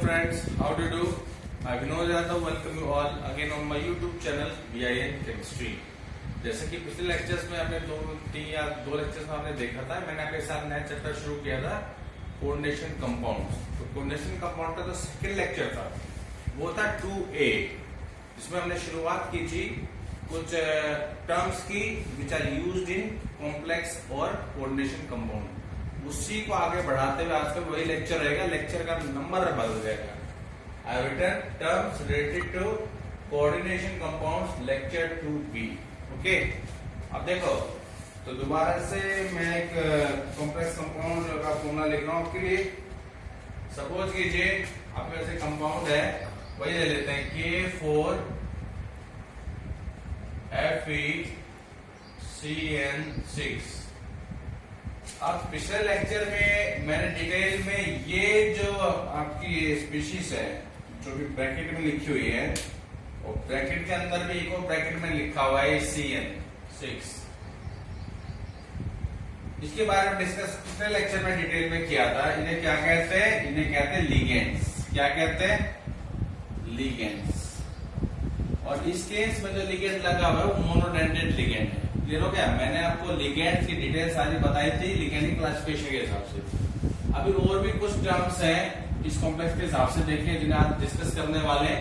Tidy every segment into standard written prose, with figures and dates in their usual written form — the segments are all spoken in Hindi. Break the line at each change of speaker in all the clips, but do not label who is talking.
friends, how do you do? I Vinod Yadav welcome you all again on my YouTube channel VIN Chemistry। जैसे कि पिछले लेक्चर्स में आपने दो लेक्चर्स में आपने देखा था, मैंने आपके साथ नया चैप्टर शुरू किया था कोऑर्डिनेशन कंपाउंड्स। तो कोऑर्डिनेशन कंपाउंड का जो सेकंड लेक्चर था वो था 2A, जिसमें हमने शुरुआत की थी कुछ टर्म्स की which are used in complex और कोऑर्डिनेशन कंपाउंड। उसी को आगे बढ़ाते हुए आज का वही लेक्चर रहेगा, लेक्चर का नंबर बदल जाएगा। I return terms related to coordination compounds lecture 2B। Okay, अब देखो तो दोबारा से मैं एक कॉम्प्लेक्स कंपाउंड का फॉर्मूला लिख रहा हूं आपके लिए। सपोज कीजिए आपके पास एक कंपाउंड है, वही ले लेते हैं K4FeCN6। अब पिछले लेक्चर में मैंने डिटेल में ये जो आपकी स्पीशीज है जो भी ब्रैकेट में लिखी हुई है, और ब्रैकेट के अंदर भी एक और ब्रैकेट में लिखा हुआ है CN6, इसके बारे में डिस्कस पिछले लेक्चर में डिटेल में किया था। इन्हें क्या कहते हैं? इन्हें कहते हैं लिगेंड्स। क्या कहते हैं? लिगेंड्स। और इस केस में जो लिगेंड लगा हुआ है वो मोनोडेंटेड लिगेंड है। क्लियर हो गया? मैंने आपको लिगेंड की डिटेल सारी बताई थी लिगेंड क्लासिफिकेशन के हिसाब से। अभी और भी कुछ टर्म्स हैं इस कॉम्प्लेक्स के हिसाब से देखिए जिन्हें आज डिस्कस करने वाले हैं।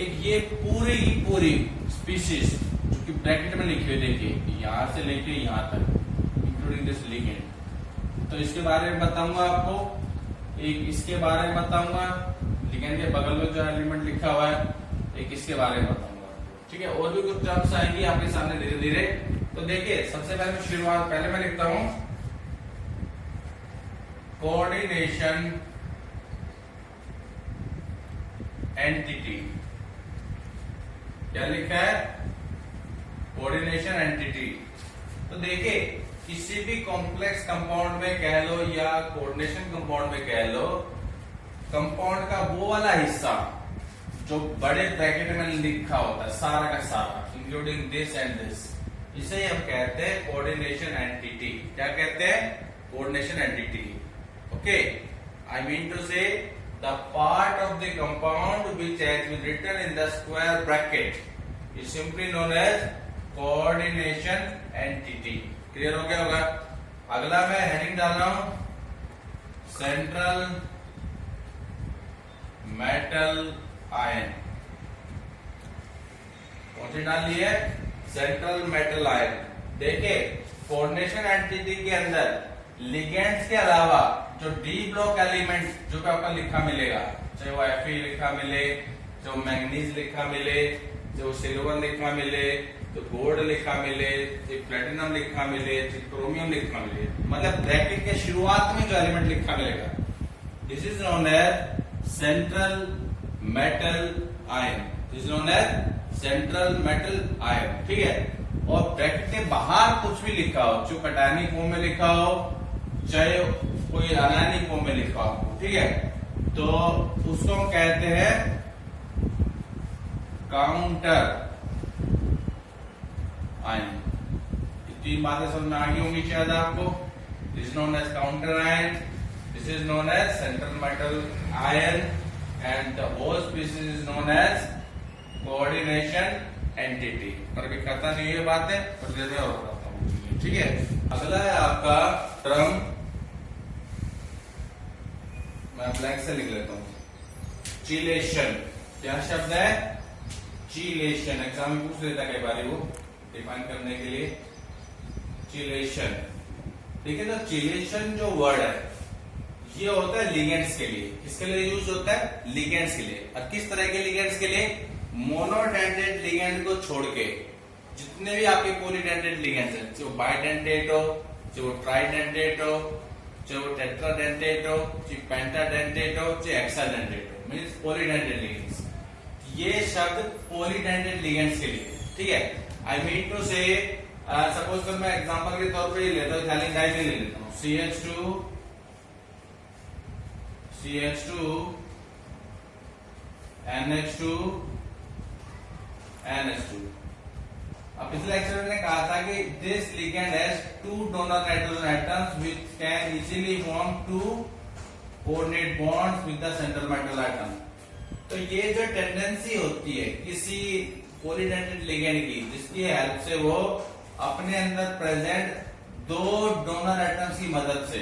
एक ये पूरी की पूरी स्पीशीज जो कि ब्रैकेट में लिखी हुई, देखिए यहां से लेके यहां तक इंक्लूडिंग दिस लिगेंड। तो इसके बारे में बताऊंगा आपको, एक इसके बारे में बताऊंगा, लिगेंड के बगल में जो एलिमेंट लिखा हुआ है एक इसके बारे में बताऊंगा, ठीक है। और भी कुछ टर्म्स आएंगी आपके सामने धीरे धीरे। तो देखिए सबसे पहले शुरुआत पहले मैं लिखता हूं कोऑर्डिनेशन एंटिटी। क्या लिखा है? Coordination entity. तो देखिए किसी भी कॉम्प्लेक्स कंपाउंड में कह लो या कोऑर्डिनेशन कंपाउंड में कह लो, कंपाउंड का वो वाला हिस्सा जो बड़े ब्रैकेट में लिखा होता है सारा का सारा इंक्लूडिंग दिस एंड दिस, इसे हम कहते हैं कोऑर्डिनेशन एंटिटी। क्या कहते हैं? Coordination entity. Okay, I mean to say the part of the compound which has been written in the square bracket is simply known as coordination entity. Clear हो गया होगा? अगला मैं हेडिंग डाल रहा हूं सेंट्रल मेटल आयन। कौन सी डाल ली है? Central metal ion. देखिए कोऑर्डिनेशन एंटिटी के अंदर लिगेंड्स के अलावा जो डी ब्लॉक एलिमेंट जो कि आपका लिखा मिलेगा, चाहे वो Fe लिखा मिले, जो मैग्नीज लिखा मिले, जो सिल्वर लिखा मिले, जो गोल्ड लिखा मिले, जो प्लेटिनम लिखा मिले, जो क्रोमियम लिखा मिले, मतलब ब्रैकेट के शुरुआत में जो एलिमेंट लिखा मिलेगा, this is known as central metal ion. This is known as central metal ion, ठीक है। और ब्रैकेट के बाहर कुछ भी लिखा हो, जो कैटायनिक फॉर्म में लिखा हो, चाहे कोई अनायनिक फॉर्म में लिखा हो, ठीक है, तो उसको हम कहते हैं काउंटर आयन। तीन बातें समझ में आ गई होंगी शायद आपको। This is known as counter ion, this is known as central metal ion, and the whole species is known as coordination entity। पर भी करता नहीं ये बातें, पर देर में और बताता हूँ, ठीक है। अगला है आपका टर्म, मैं ब्लैंक से लिख लेता हूँ, चिलेशन। क्या शब्द है? चिलेशन। एग्जाम में पूछ लेता कई बार वो डिफाइन करने के लिए चिलेशन। देखिए तो चिलेशन जो वर्ड है ये होता है लिगेंड्स के लिए। किसके लिए यूज होता है? लिगेंड्स के लिए। और किस तरह के लिगेंड्स के लिए? मोनोडेंटेड लिगेंड को छोड़ के जितने भी आपके पॉलीडेंटेड लिगेंड्स हैं, चाहे वो बाइडेंटेट हो, चाहे वो ट्राइडेंटेट हो, चाहे वो टेट्राडेंटेट हो, चाहे पेंटाडेंटेट हो, चाहे हेक्साडेंटेट हो, मींस पॉलीडेंटेड लिगेंड्स। ये शब्द पॉलीडेंटेड लिगेंड्स के लिए, ठीक है। आई मीन टू से सपोज कर मैं एग्जांपल के तौर पे लेता हूं, इथाइलिन डाइमीन ले लेता हूं, CH2 NH2 NH2। अब पिछले लेक्चर में कहा था कि this ligand has two donor nitrogen atoms which can easily form two coordinate bonds with the central metal atom. तो ये जो टेंडेंसी होती है किसी पॉलीडेंटेड लिगेंड की, जिसकी हेल्प से वो अपने अंदर प्रेजेंट दो डोनर एटम्स की मदद से,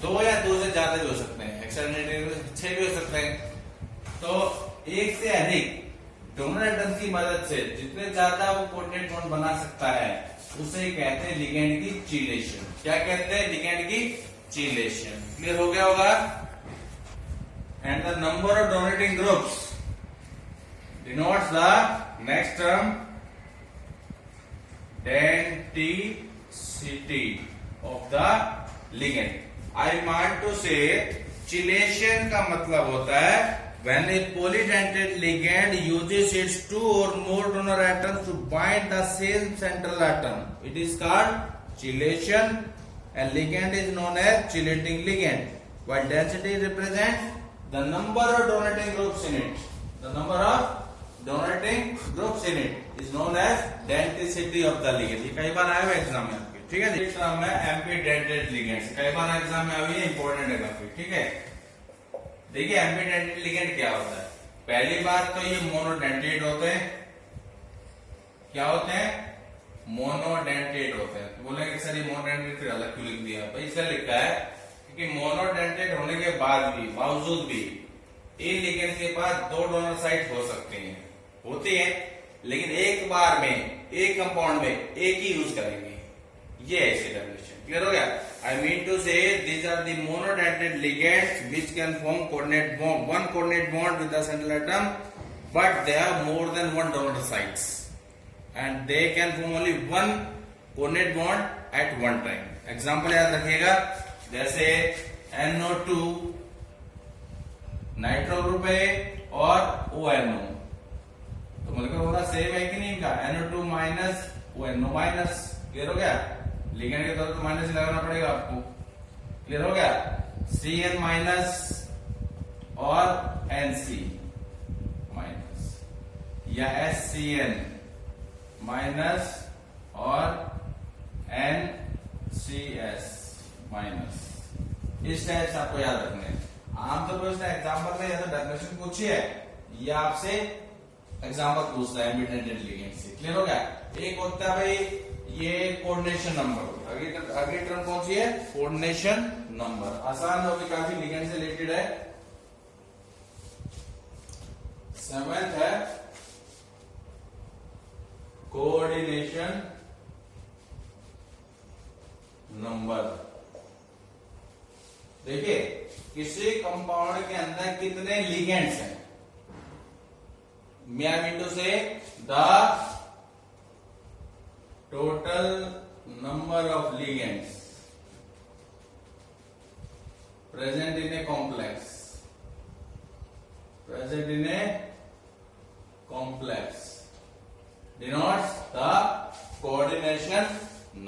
दो या दो से ज्यादा भी हो सकते हैं, एक्स्ट्रा 6 भी हो सकते हैं, तो एक से अधिक डोनर एटम्स की मदद से जितने ज्यादा वो कोऑर्डिनेट बॉन्ड बना सकता है उसे कहते हैं लिगेंड की चीलेशन। क्या कहते हैं? लिगेंड की चीलेशन। क्लियर हो गया होगा? And the number of donating groups denotes the next term denticity of the ligand. I want to say chelation का मतलब होता है when a polydentate ligand uses its 2 or more donor atoms to bind the same central atom, it is called chelation, and ligand is known as chelating ligand, while density represents the number of donating groups in it. The number of donating groups in it is known as denticity of the ligand. ये कई बार आया हुआ एग्जाम में आपके, ठीक है? नेक्स्ट टर्म है एम्पीडेंटेड लिगेंड्स, कई बार एग्जाम में अभी इंपॉर्टेंट है काफी, ठीक है? देखिए एम्पीडेंटेड लिगेंड क्या होता है। पहली बात तो ये मोनोडेंटेट होते हैं। क्या होते हैं? मोनोडेंटेट होते हैं। तो बोलेंगे सर ये मोनोडेंटेट फिर अलग क्यों लिख दिया? भाई इसलिए लिखा है क्योंकि मोनोडेंटेट होने के बाद भी, बावजूद भी इन लिगेंड के पास दो डोनर साइट हो सकती हैं, होती है, लेकिन एक बार में एक कंपाउंड में एक ही यूज करेंगे। ये है इसकी डेफिनेशन। क्लियर हो गया? I mean to say these are the monodentate ligands which can form coordinate bond, one coordinate bond with the central atom, but they have more than one donor sites, and they can form only one coordinate bond at one time. Example याद रखिएगा, जैसे NO2 नाइट्रो ग्रुप है और ONO, तो मतलब होगा सेम है कि नहीं इनका? NO2 minus ONO minus. Clear हो गया? लिगेंड के तौर पर माइनस लगाना पड़ेगा आपको। क्लियर हो गया? Cn माइनस और Nc माइनस, या SCN माइनस और NCS माइनस। इस टाइप से आपको याद रखना है। आमतौर पर इसका एग्जाम्पल में या तो डेफिनेशन पूछी है या आपसे एग्जाम्पल पूछता है एम्पीडेंटेड लिगेंड से। क्लियर हो गया? एक होता है भाई ये कोऑर्डिनेशन नंबर, अगली टर्म कौन सी है? Coordination number. आसान होगी काफी, लिगेंड से रिलेटेड है। 7th है कोऑर्डिनेशन नंबर। देखिए किसी कंपाउंड के अंदर कितने लिगेंड्स हैं, मैं mean to say the total number of ligands present in a complex, denotes the coordination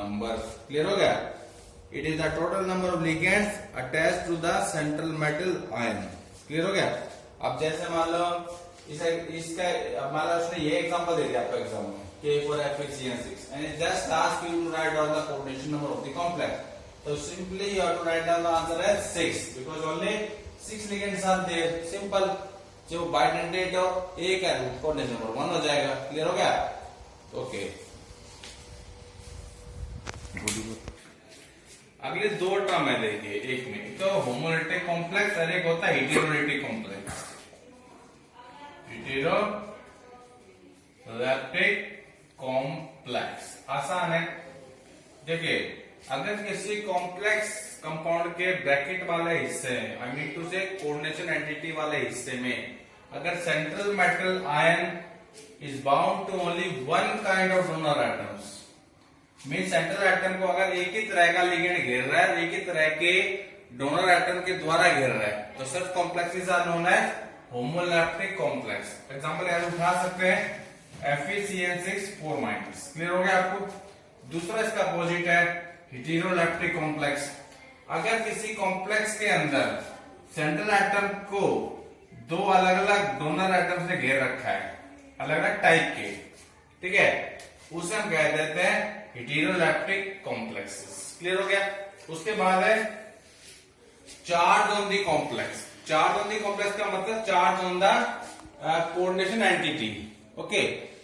number. Clear हो गया? It is the total number of ligands attached to the central metal ion. Clear हो गया? अब जैसे मान लो इसका मान लो उसने ये एग्जांपल दे दिया आपको एग्जाम में, K4FeCN6, and it just asks you to write down the coordination number of the complex. So simply you have to write down the answer as 6 because only 6 ligands are there. Simple. जो बाइडेंटेट हो एक है तो कोऑर्डिनेशन नंबर 1 हो जाएगा। क्लियर हो गया? ओके। अगले दो टर्म है देखिए, एक में तो होमोलिटिक कॉम्प्लेक्स और एक होता है हेटेरोलिटिक कॉम्प्लेक्स। हेटेरोलिटिक कॉम्प्लेक्स आसान है। देखिए अगर किसी कॉम्प्लेक्स कंपाउंड के ब्रैकेट वाले हिस्से, I mean to say coordination entity वाले हिस्से में अगर central metal ion is bound to only one kind of donor atoms, mean central atom को अगर एक ही तरह का लिगेंड घेर रहा है, एक ही तरह के डोनर एटम के द्वारा घेर रहा है, तो such complexes are known as homoleptic complex. Example यहां उठा सकते हैं FeCN6 4 माइनस। क्लियर हो गया आपको? दूसरा इसका अपोजिट है हेटेरोलैप्टिक कॉम्प्लेक्स। अगर किसी कॉम्प्लेक्स के अंदर सेंट्रल एटम को दो अलग अलग डोनर एटम से घेर रखा है, अलग अलग टाइप के, ठीक है, उसे हम कह देते हैं हेटेरोलैप्टिक कॉम्प्लेक्सेस। क्लियर हो गया? उसके बाद है charge on the complex. Charge on the complex का मतलब charge on the coordination entity. Okay,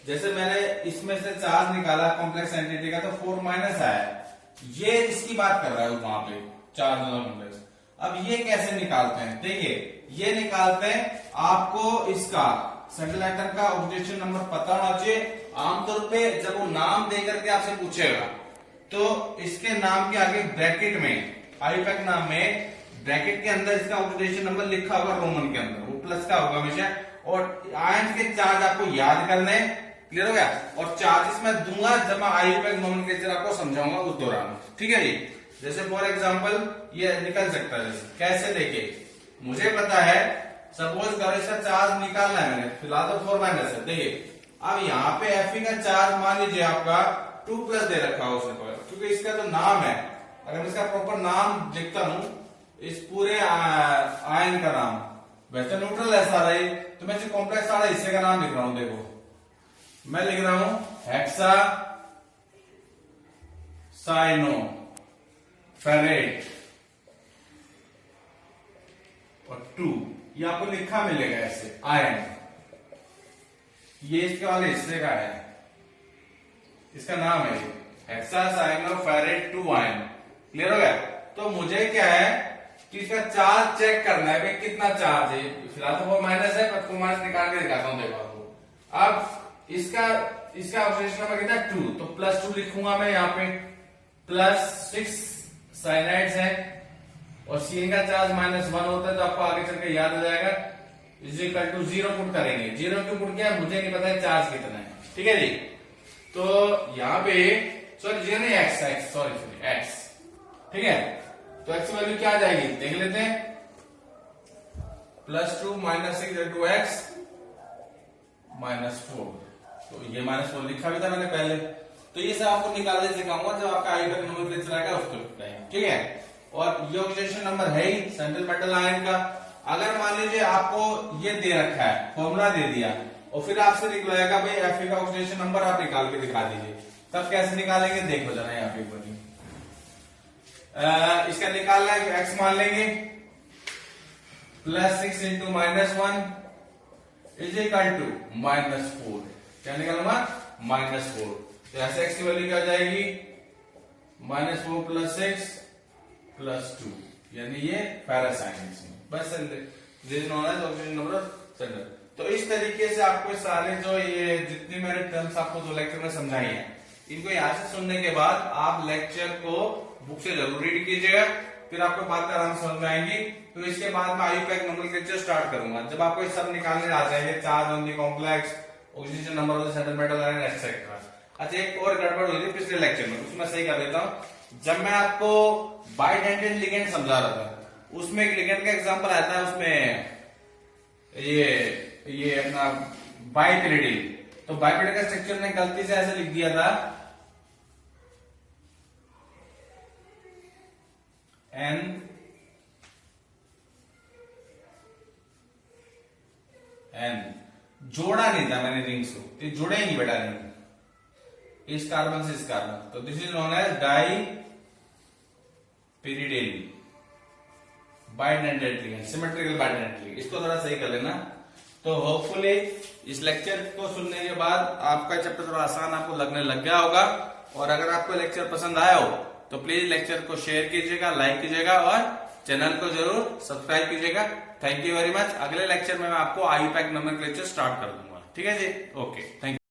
जैसे मैंने इसमें से चार्ज निकाला कॉम्प्लेक्स एंटिटी का तो 4 माइनस आया, ये इसकी बात कर रहा है वहां पे चार्ज ऑन द कॉम्प्लेक्स। अब ये कैसे निकालते हैं, देखिए ये निकालते हैं, आपको इसका सेंट्रल एटम का ऑक्सीडेशन नंबर पता होना चाहिए। आमतौर पे जब वो नाम देकर के आपसे पूछेगा तो इसके नाम के आगे ब्रैकेट में, आईपैक नाम में ब्रैकेट के अंदर इसका ऑक्सीडेशन नंबर लिखा होगा रोमन के अंदर, वो प्लस का होगा हमेशा। और आयन के चार्ज आपको याद करने, क्लियर हो गया। और चार्जेस मैं दूंगा जब मैं आईपैक नोमेनक्लेचर आपको समझाऊंगा उस दौरान, ठीक है जी। जैसे फॉर एग्जांपल ये निकल सकता है, जैसे कैसे देखिए, मुझे पता है सपोज करो इसका चार्ज निकालना है मैंने, फिलहाल तो 4 माइनस है। देखिए अब यहाँ पे Fe का चार्ज मान लीजिए आपका 2 प्लस दे रखा हो उसने, क्योंकि इसका जो नाम है, अगर मैं इसका प्रॉपर नाम लिखता हूं, इस पूरे आयन का नाम, वैसे न्यूट्रल है सारा ही, तो मैं कॉम्प्लेक्स सारा हिस्से का नाम लिख रहा हूं। देखो मैं लिख रहा हूं हेक्सा साइनो फेरेट और 2, ये आपको लिखा मिलेगा ऐसे आयन, ये इसके वाले हिस्से का है, इसका नाम है हेक्सासाइनोफेरेट 2 आयन, क्लियर हो गया। तो मुझे क्या है कि इसका चार्ज चेक करना है, भाई कितना चार्ज है। फिलहाल तो वो माइनस है, पर 2 माइनस निकाल के दिखाता हूं, देखो आपको। अब इसका ऑक्सीडेशन नंबर कितना 2, तो +2 लिखूंगा मैं यहाँ पे, +6 साइनाइड्स है और सीन का चार्ज -1 होता है, तो आपको आगे चल के याद हो जाएगा, इक्वल टू 0 पुट करेंगे। 0 क्यों पुट किया, मुझे नहीं पता है चार्ज कितना है, ठीक है जी। तो यहाँ पे सॉरी जी नहीं एक्स, सॉरी एक्स, ठीक है। तो एक्स की वैल्यू क्या आ जाएगी देख लेते हैं, +2 -6 × x -4, तो ये -4 लिखा भी था मैंने पहले। तो ये सब आपको निकालने सिखाऊंगा जब आपका आईपैक नोमेनक्लेचर आएगा उसको टाइम, ठीक है। और ये ऑक्सीडेशन नंबर है ही सेंट्रल मेटल आयन का। अगर मान लीजिए आपको ये दे रखा है, फॉर्मूला दे दिया और फिर आपसे निकलाएगा भाई Fe का ऑक्सीडेशन नंबर आप निकाल के दिखा दीजिए, तब कैसे निकालेंगे देखो जरा यहाँ पे ऊपर। इसका निकालना है, x मान लेंगे, +6 × -1 इज इक्वल टू -4, क्या निकालूंगा -4। तो ऐसे x की वैल्यू क्या हो जाएगी, -4 + 6 + 2, यानी ये फेरस आयन बस ऑक्सीजन नंबर सेंटर। तो इस तरीके से आपको सारे जो ये जितनी मैंने टर्म्स आपको 2 लेक्चर में समझाई हैं, इनको यहाँ से सुनने के बाद आप लेक्चर को बुक से जरूर रीड कीजिएगा, फिर आपको बात आराम समझ में आएंगी। तो इसके बाद मैं आईपैक नोमेनक्लेचर स्टार्ट करूंगा, जब आपको ये सब निकालने आ जाएंगे, charge on the complex, oxygen number of the central metal ion etcetera. अच्छा एक और गड़बड़ हुई थी पिछले लेक्चर में, उसमें सही कर देता हूँ। जब मैं आपको बाइडेंटेड लिगेंड समझा रहा था, उसमें एक लिगेंड का एग्जांपल आता है, उसमें ये अपना बाइपिरिडिन, तो बाइपिरिडिन का स्ट्रक्चर ने गलती से ऐसे लिख दिया था N जोड़ा नहीं था मैंने रिंग्स को, तो जुड़े ही नहीं बेटा रिंग, इस कार्बन से इस कार्बन, तो this is known as dipyridine bidentate ligand, symmetrical bidentate ligand, इसको थोड़ा सही कर लेना। तो होपफुली इस लेक्चर को सुनने के बाद आपका चैप्टर थोड़ा आसान आपको लगने लग गया होगा। और अगर आपको लेक्चर पसंद आया हो तो प्लीज लेक्चर को शेयर कीजिएगा, लाइक कीजिएगा और चैनल को जरूर सब्सक्राइब कीजिएगा। Thank you very much. अगले लेक्चर में मैं आपको आईपैक नोमेनक्लेचर स्टार्ट कर दूंगा, ठीक है जी। Okay, thank you.